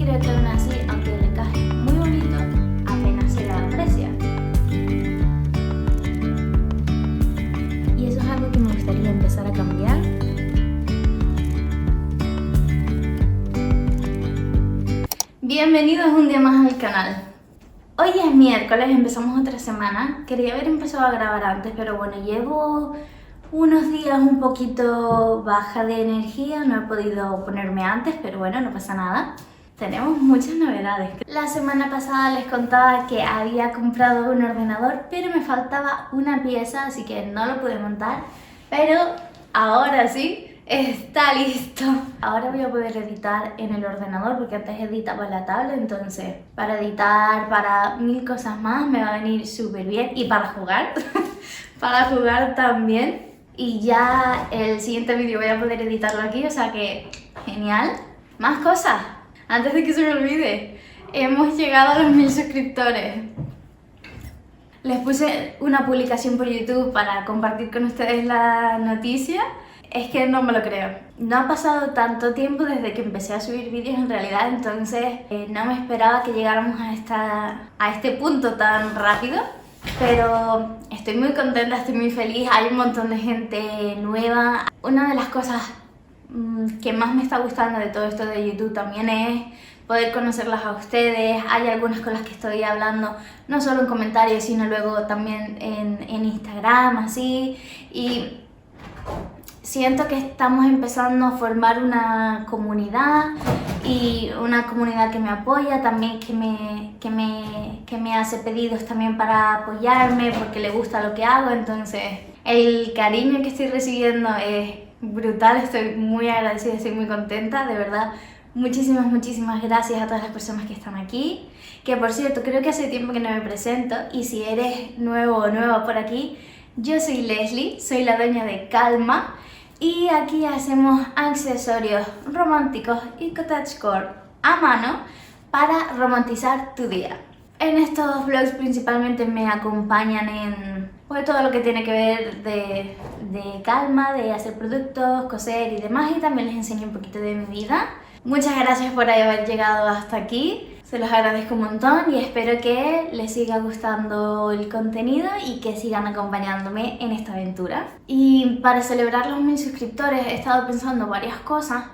creo que aún así, aunque el encaje es muy bonito, apenas se aprecia. Y eso es algo que me gustaría empezar a cambiar. Bienvenidos un día más al canal. Hoy es miércoles, empezamos otra semana. Quería haber empezado a grabar antes, pero bueno, llevo unos días un poquito baja de energía, no he podido ponerme antes, pero bueno, no pasa nada. Tenemos muchas novedades. La semana pasada les contaba que había comprado un ordenador, pero me faltaba una pieza, así que no lo pude montar. Pero ahora sí, está listo. Ahora voy a poder editar en el ordenador, porque antes editaba en la tablet, entonces para editar, para mil cosas más, me va a venir súper bien. Y para jugar, para jugar también. Y ya el siguiente vídeo voy a poder editarlo aquí, o sea que genial. Más cosas, antes de que se me olvide. Hemos llegado a los 1000 suscriptores. Les puse una publicación por YouTube para compartir con ustedes la noticia. Es que no me lo creo. No ha pasado tanto tiempo desde que empecé a subir vídeos en realidad, entonces no me esperaba que llegáramos a este punto tan rápido. Pero estoy muy contenta, estoy muy feliz, hay un montón de gente nueva. Una de las cosas que más me está gustando de todo esto de YouTube también es poder conocerlas a ustedes. Hay algunas con las que estoy hablando, no solo en comentarios, sino luego también en Instagram, así. Y siento que estamos empezando a formar una comunidad y una comunidad que me apoya, también que me hace pedidos también para apoyarme porque le gusta lo que hago. Entonces el cariño que estoy recibiendo es brutal, estoy muy agradecida, estoy muy contenta, de verdad. Muchísimas gracias a todas las personas que están aquí. Que por cierto, creo que hace tiempo que no me presento, y si eres nuevo o nueva por aquí, yo soy Leslie, soy la dueña de Calma. Y aquí hacemos accesorios románticos y cottagecore a mano para romantizar tu día. En estos vlogs principalmente me acompañan en pues, todo lo que tiene que ver de Calma, de hacer productos, coser y demás, y también les enseño un poquito de mi vida. Muchas gracias por haber llegado hasta aquí. Se los agradezco un montón y espero que les siga gustando el contenido y que sigan acompañándome en esta aventura. Y para celebrar los 1000 suscriptores he estado pensando varias cosas,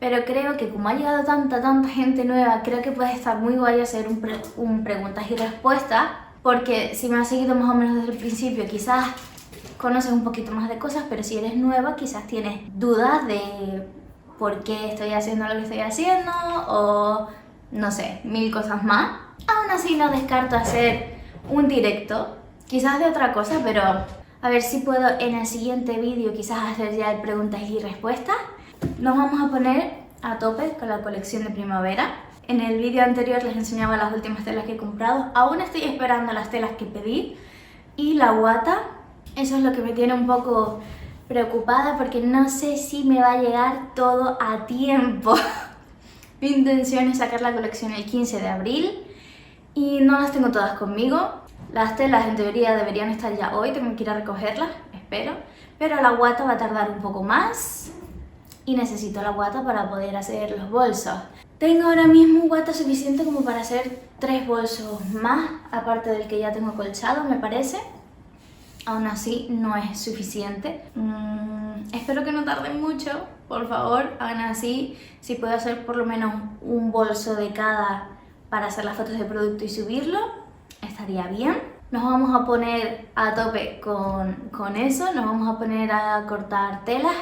pero creo que como ha llegado tanta gente nueva, creo que puede estar muy guay hacer un preguntas y respuestas, porque si me has seguido más o menos desde el principio, quizás conoces un poquito más de cosas, pero si eres nueva, quizás tienes dudas de por qué estoy haciendo lo que estoy haciendo o no sé, 1000 cosas más. Aún así no descarto hacer un directo, quizás de otra cosa, pero a ver si puedo en el siguiente vídeo quizás hacer ya el preguntas y respuestas. Nos vamos a poner a tope con la colección de primavera. En el vídeo anterior les enseñaba las últimas telas que he comprado. Aún estoy esperando las telas que pedí y la guata. Eso es lo que me tiene un poco preocupada, porque no sé si me va a llegar todo a tiempo. Mi intención es sacar la colección el 15 de abril y no las tengo todas conmigo. Las telas en teoría deberían estar ya hoy, tengo que ir a recogerlas, espero. Pero la guata va a tardar un poco más y necesito la guata para poder hacer los bolsos. Tengo ahora mismo guata suficiente como para hacer 3 bolsos más, aparte del que ya tengo colchado, me parece. Aún así no es suficiente. Espero que no tarde mucho, por favor. Aún así, si puedo hacer por lo menos un bolso de cada para hacer las fotos de producto y subirlo, estaría bien. Nos vamos a poner a tope con eso, nos vamos a poner a cortar telas.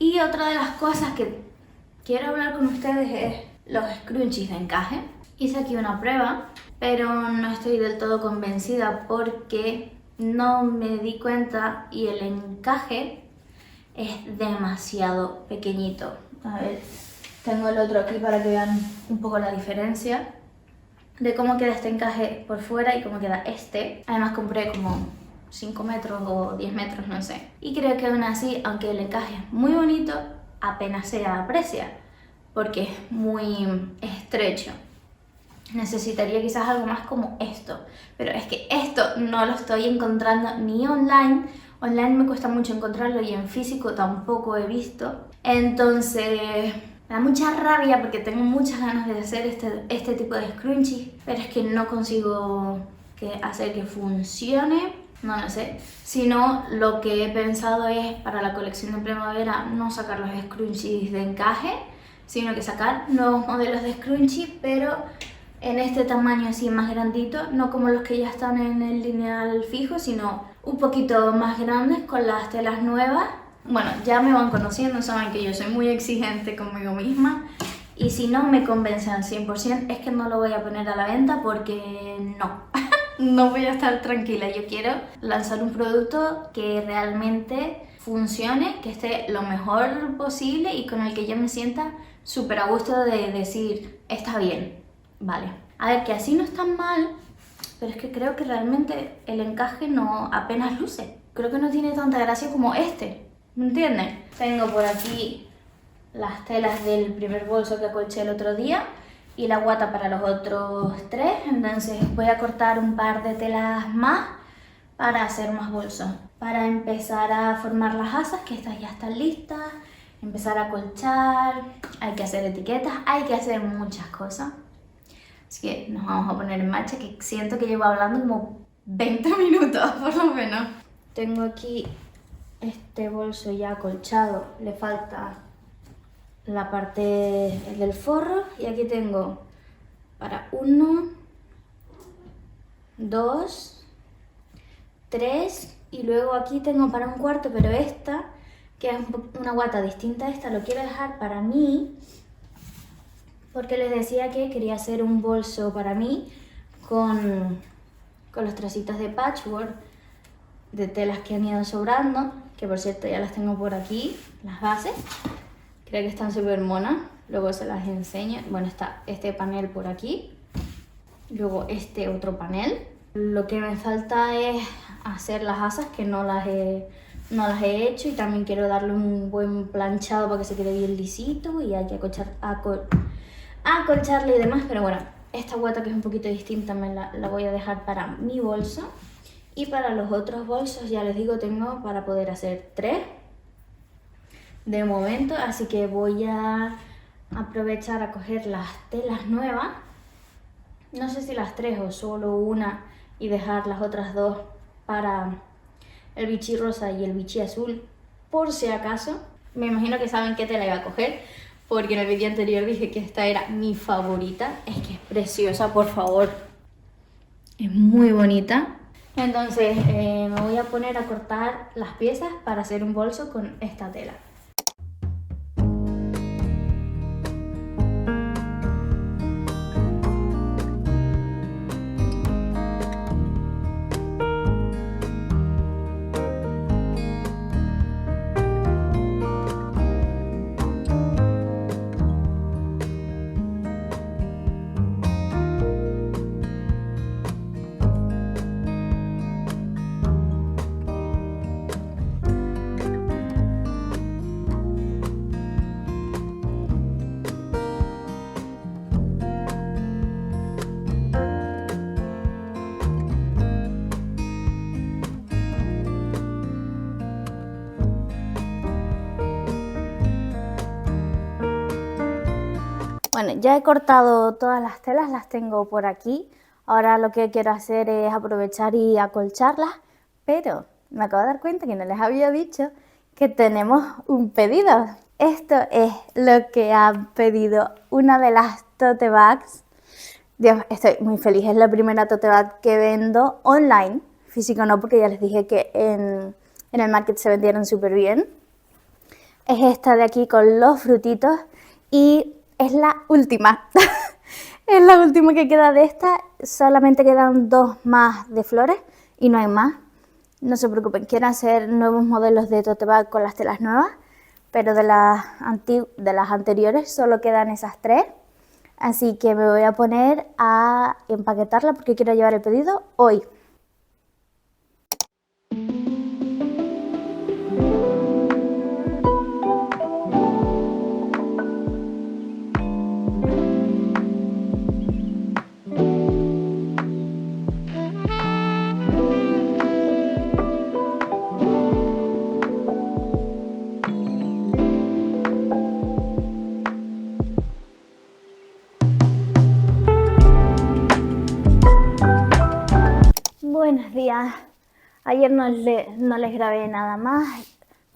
Y otra de las cosas que quiero hablar con ustedes es los scrunchies de encaje. Hice aquí una prueba, pero no estoy del todo convencida porque no me di cuenta y el encaje es demasiado pequeñito. A ver, tengo el otro aquí para que vean un poco la diferencia de cómo queda este encaje por fuera y cómo queda este. Además compré como 5 metros o 10 metros, no sé. Y creo que aún así, aunque el encaje es muy bonito, apenas se aprecia porque es muy estrecho. Necesitaría quizás algo más como esto, pero es que esto no lo estoy encontrando ni online. Online me cuesta mucho encontrarlo y en físico tampoco he visto. Entonces Me da mucha rabia porque tengo muchas ganas de hacer este tipo de scrunchies, pero es que no consigo hacer que funcione, no lo sé. Sino lo que he pensado es para la colección de primavera no sacar los scrunchies de encaje, sino que sacar nuevos modelos de scrunchie, pero en este tamaño así más grandito, no como los que ya están en el lineal fijo, sino un poquito más grandes con las telas nuevas. Bueno, ya me van conociendo, saben que yo soy muy exigente conmigo misma y si no me convence al 100% es que no lo voy a poner a la venta porque no, no voy a estar tranquila. Yo quiero lanzar un producto que realmente funcione, que esté lo mejor posible y con el que yo me sienta súper a gusto de decir, está bien, vale. A ver, que así no está mal, pero es que creo que realmente el encaje no apenas luce. Creo que no tiene tanta gracia como este. ¿Me entienden? Tengo por aquí las telas del primer bolso que acolché el otro día y la guata para los otros 3. Entonces voy a cortar un par de telas más para hacer más bolsos. Para empezar a formar las asas, que estas ya están listas. Empezar a acolchar. Hay que hacer etiquetas. Hay que hacer muchas cosas. Así que nos vamos a poner en marcha, que siento que llevo hablando como 20 minutos por lo menos. Tengo aquí este bolso ya acolchado, le falta la parte del forro y aquí tengo para 1, 2, 3 y luego aquí tengo para un cuarto, pero esta, que es una guata distinta a esta, lo quiero dejar para mí porque les decía que quería hacer un bolso para mí con los trocitos de patchwork de telas que han ido sobrando, que por cierto ya las tengo por aquí, las bases, creo que están súper monas, luego se las enseño. Bueno, está este panel por aquí, luego este otro panel. Lo que me falta es hacer las asas, que no las he hecho, y también quiero darle un buen planchado para que se quede bien lisito y hay que acolcharle y demás, pero bueno, esta guata que es un poquito distinta la voy a dejar para mi bolso. Y para los otros bolsos, ya les digo, tengo para poder hacer 3 de momento, así que voy a aprovechar a coger las telas nuevas. No sé si las 3 o solo una y dejar las otras 2 para el bichi rosa y el bichi azul, por si acaso. Me imagino que saben qué tela iba a coger, porque en el vídeo anterior dije que esta era mi favorita. Es que es preciosa, por favor. Es muy bonita. Entonces me voy a poner a cortar las piezas para hacer un bolso con esta tela. Bueno, ya he cortado todas las telas, las tengo por aquí. Ahora lo que quiero hacer es aprovechar y acolcharlas, pero me acabo de dar cuenta que no les había dicho que tenemos un pedido. Esto es lo que ha pedido una de las tote bags. Dios, estoy muy feliz, es la primera tote bag que vendo online, físico no, porque ya les dije que en el market se vendieron súper bien. Es esta de aquí con los frutitos y es la última. Es la última que queda de esta. Solamente quedan 2 más de flores y no hay más. No se preocupen, quiero hacer nuevos modelos de tote bag con las telas nuevas, pero de las anteriores solo quedan esas 3. Así que me voy a poner a empaquetarla porque quiero llevar el pedido hoy. Buenos días. Ayer no les grabé nada más,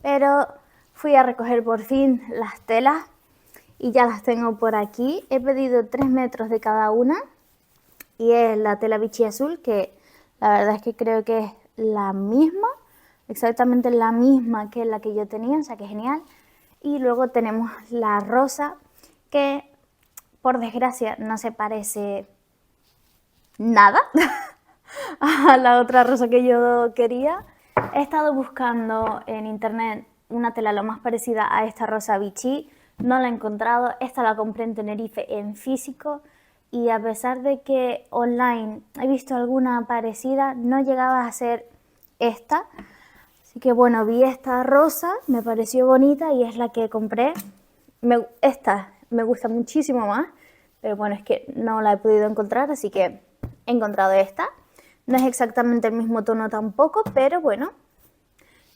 pero fui a recoger por fin las telas y ya las tengo por aquí. He pedido 3 metros de cada una y es la tela Vichy azul, que la verdad es que creo que es la misma, exactamente la misma que la que yo tenía, o sea que genial. Y luego tenemos la rosa, que por desgracia no se parece nada a la otra rosa que yo quería. He estado buscando en internet una tela lo más parecida a esta rosa Vichy, no la he encontrado. Esta la compré en Tenerife en físico y a pesar de que online he visto alguna parecida, no llegaba a ser esta. Así que bueno, vi esta rosa, me pareció bonita y es la que compré. Esta me gusta muchísimo más, pero bueno, es que no la he podido encontrar, así que he encontrado esta. No es exactamente el mismo tono tampoco, pero bueno,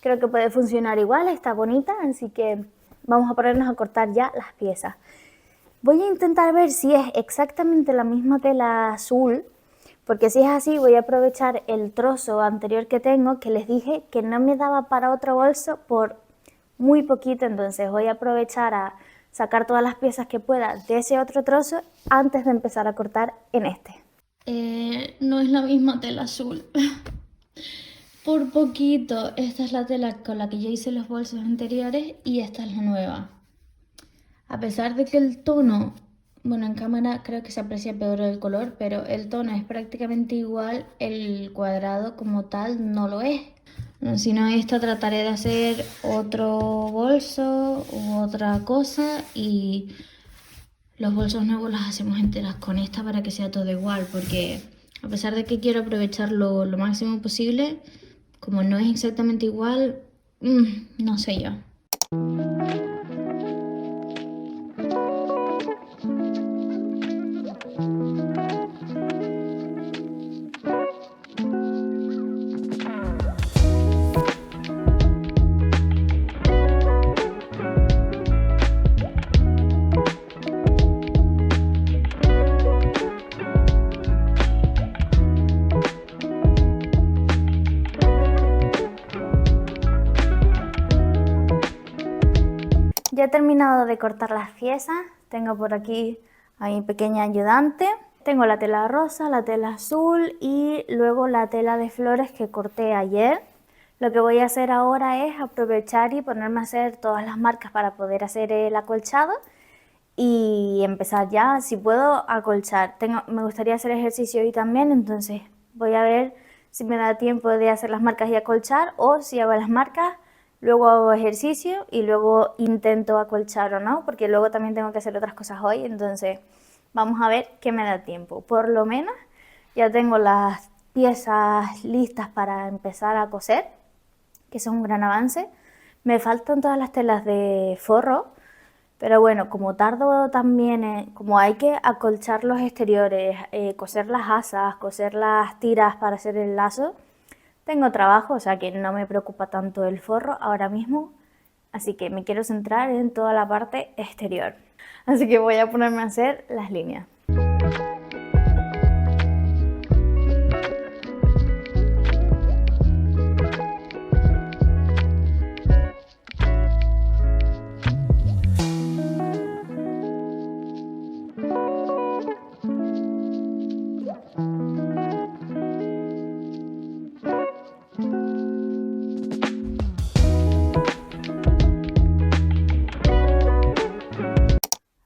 creo que puede funcionar igual, está bonita, así que vamos a ponernos a cortar ya las piezas. Voy a intentar ver si es exactamente la misma tela azul, porque si es así voy a aprovechar el trozo anterior que tengo, que les dije que no me daba para otro bolso por muy poquito, entonces voy a aprovechar a sacar todas las piezas que pueda de ese otro trozo antes de empezar a cortar en este. No es la misma tela azul. Por poquito. Esta es la tela con la que yo hice los bolsos anteriores y esta es la nueva. A pesar de que el tono, bueno, en cámara creo que se aprecia peor el color, pero el tono es prácticamente igual, el cuadrado como tal no lo es. Bueno, si no, esta trataré de hacer otro bolso u otra cosa y los bolsos nuevos los hacemos enteras con esta para que sea todo igual, porque a pesar de que quiero aprovecharlo lo máximo posible, como no es exactamente igual, no sé yo. Ya he terminado de cortar las piezas, tengo por aquí a mi pequeña ayudante. Tengo la tela rosa, la tela azul y luego la tela de flores que corté ayer. Lo que voy a hacer ahora es aprovechar y ponerme a hacer todas las marcas para poder hacer el acolchado y empezar ya, si puedo, a acolchar. Me gustaría hacer ejercicio hoy también, entonces voy a ver si me da tiempo de hacer las marcas y acolchar, o si hago las marcas, luego hago ejercicio y luego intento acolchar o no, porque luego también tengo que hacer otras cosas hoy, entonces vamos a ver qué me da tiempo. Por lo menos ya tengo las piezas listas para empezar a coser, que es un gran avance. Me faltan todas las telas de forro, pero bueno, como tardo también, como hay que acolchar los exteriores, coser las asas, coser las tiras para hacer el lazo, tengo trabajo, o sea que no me preocupa tanto el forro ahora mismo, así que me quiero centrar en toda la parte exterior. Así que voy a ponerme a hacer las líneas.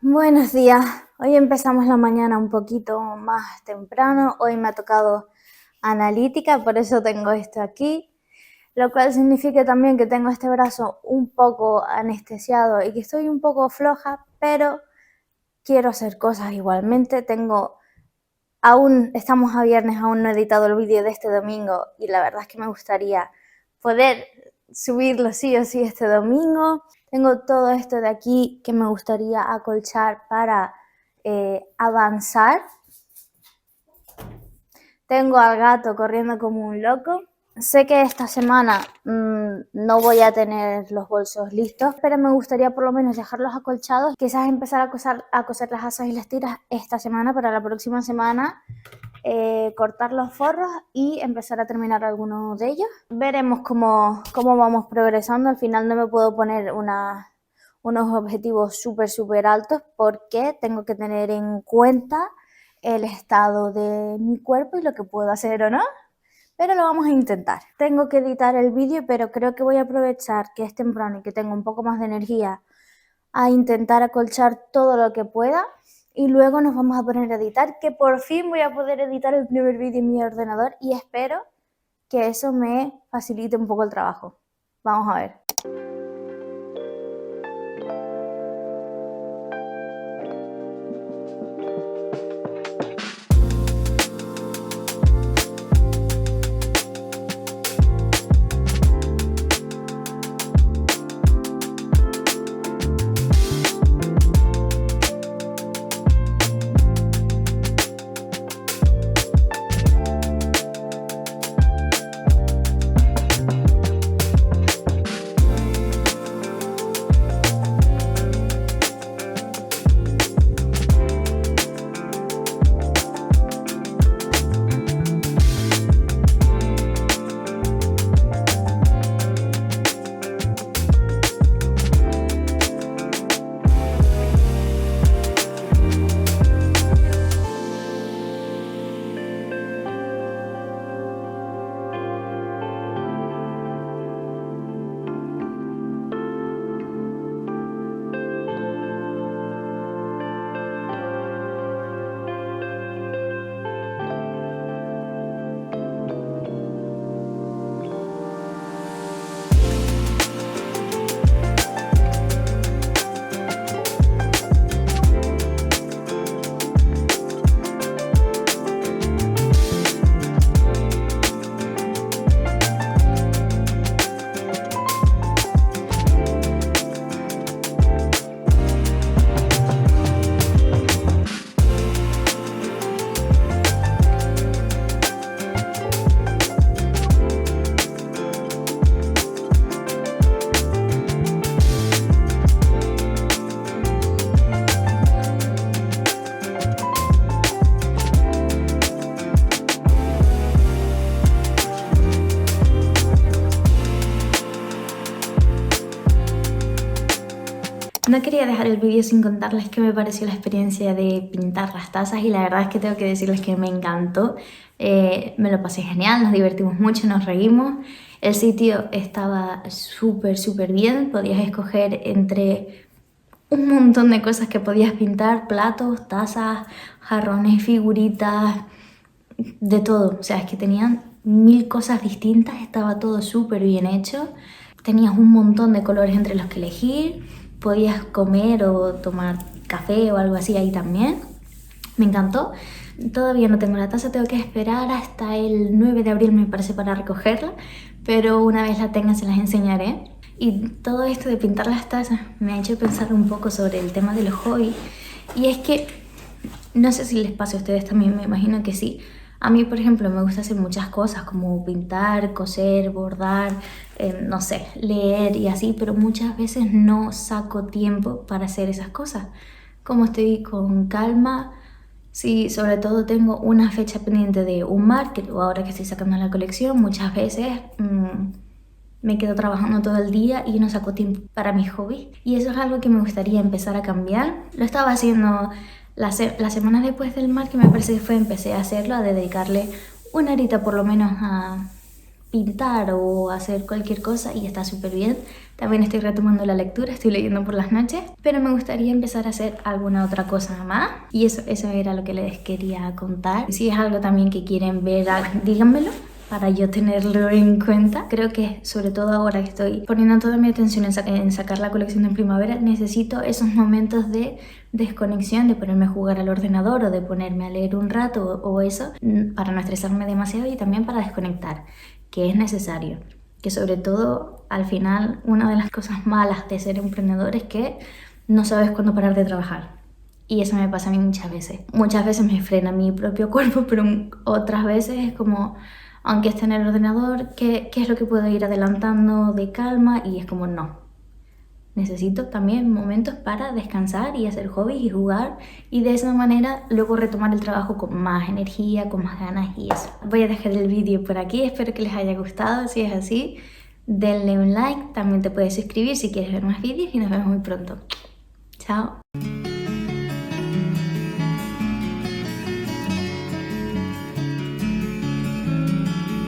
Buenos días, hoy empezamos la mañana un poquito más temprano, hoy me ha tocado analítica, por eso tengo esto aquí, lo cual significa también que tengo este brazo un poco anestesiado y que estoy un poco floja, pero quiero hacer cosas igualmente. Estamos a viernes, aún no he editado el vídeo de este domingo y la verdad es que me gustaría poder subirlo sí o sí este domingo. Tengo todo esto de aquí que me gustaría acolchar para avanzar. Tengo al gato corriendo como un loco. Sé que esta semana no voy a tener los bolsos listos, pero me gustaría por lo menos dejarlos acolchados. Quizás empezar a coser las asas y las tiras esta semana para la próxima semana cortar los forros y empezar a terminar algunos de ellos. Veremos cómo vamos progresando. Al final no me puedo poner unos objetivos súper altos porque tengo que tener en cuenta el estado de mi cuerpo y lo que puedo hacer o no. Pero lo vamos a intentar. Tengo que editar el vídeo, pero creo que voy a aprovechar que es temprano y que tengo un poco más de energía a intentar acolchar todo lo que pueda y luego nos vamos a poner a editar, que por fin voy a poder editar el primer vídeo en mi ordenador y espero que eso me facilite un poco el trabajo. Vamos a ver. No quería dejar el vídeo sin contarles qué me pareció la experiencia de pintar las tazas y la verdad es que tengo que decirles que me encantó. Me lo pasé genial, nos divertimos mucho, nos reímos. El sitio estaba súper bien, podías escoger entre un montón de cosas que podías pintar, platos, tazas, jarrones, figuritas, de todo. O sea, es que tenían 1000 cosas distintas, estaba todo súper bien hecho. Tenías un montón de colores entre los que elegir, podías comer o tomar café o algo así ahí también. Me encantó. Todavía no tengo la taza, tengo que esperar hasta el 9 de abril me parece para recogerla, pero una vez la tenga se las enseñaré. Y todo esto de pintar las tazas me ha hecho pensar un poco sobre el tema de los hobbies. Y es que, no sé si les pasa a ustedes también, me imagino que sí. A mí, por ejemplo, me gusta hacer muchas cosas como pintar, coser, bordar, no sé, leer y así, pero muchas veces no saco tiempo para hacer esas cosas. Como estoy con calma, sí, sobre todo tengo una fecha pendiente de un market o ahora que estoy sacando la colección, muchas veces me quedo trabajando todo el día y no saco tiempo para mis hobbies. Y eso es algo que me gustaría empezar a cambiar. Lo estaba haciendo las semanas después del mar, que me parece que empecé a hacerlo, a dedicarle una horita por lo menos a pintar o hacer cualquier cosa y está súper bien. También estoy retomando la lectura, estoy leyendo por las noches, pero me gustaría empezar a hacer alguna otra cosa más y eso era lo que les quería contar. Si es algo también que quieren ver, díganmelo para yo tenerlo en cuenta. Creo que sobre todo ahora que estoy poniendo toda mi atención en sacar la colección de primavera, necesito esos momentos de desconexión, de ponerme a jugar al ordenador o de ponerme a leer un rato o eso, para no estresarme demasiado y también para desconectar, que es necesario. Que sobre todo al final una de las cosas malas de ser emprendedor es que no sabes cuándo parar de trabajar. Y eso me pasa a mí muchas veces. Muchas veces me frena mi propio cuerpo, pero otras veces es como, aunque esté en el ordenador, ¿qué es lo que puedo ir adelantando de calma? Y es como, no necesito también momentos para descansar y hacer hobbies y jugar y de esa manera luego retomar el trabajo con más energía, con más ganas y eso. Voy a dejar el vídeo por aquí, espero que les haya gustado, si es así, denle un like, también te puedes suscribir si quieres ver más vídeos y nos vemos muy pronto. Chao.